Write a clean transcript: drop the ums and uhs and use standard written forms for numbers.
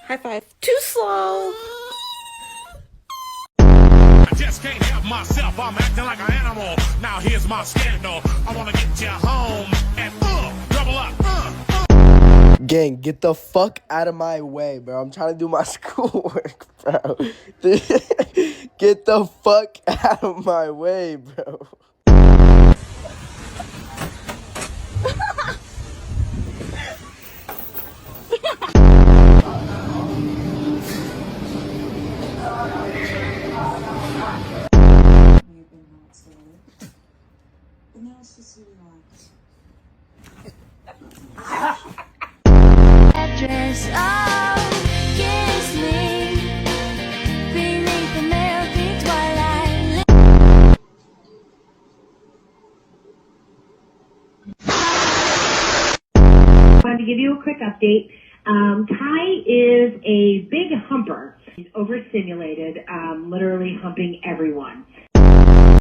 High five. Too slow. I just can't help myself. I'm acting like an animal. Now here's my scandal. I wanna get you home and double up. Gang, get the fuck out of my way, bro. I'm trying to do my schoolwork, bro. Get the fuck out of my way, bro. Dress oh, kiss me beneath the milky twilight. Wanted to give you a quick update. Kai is a big humper. He's overstimulated, literally humping everyone.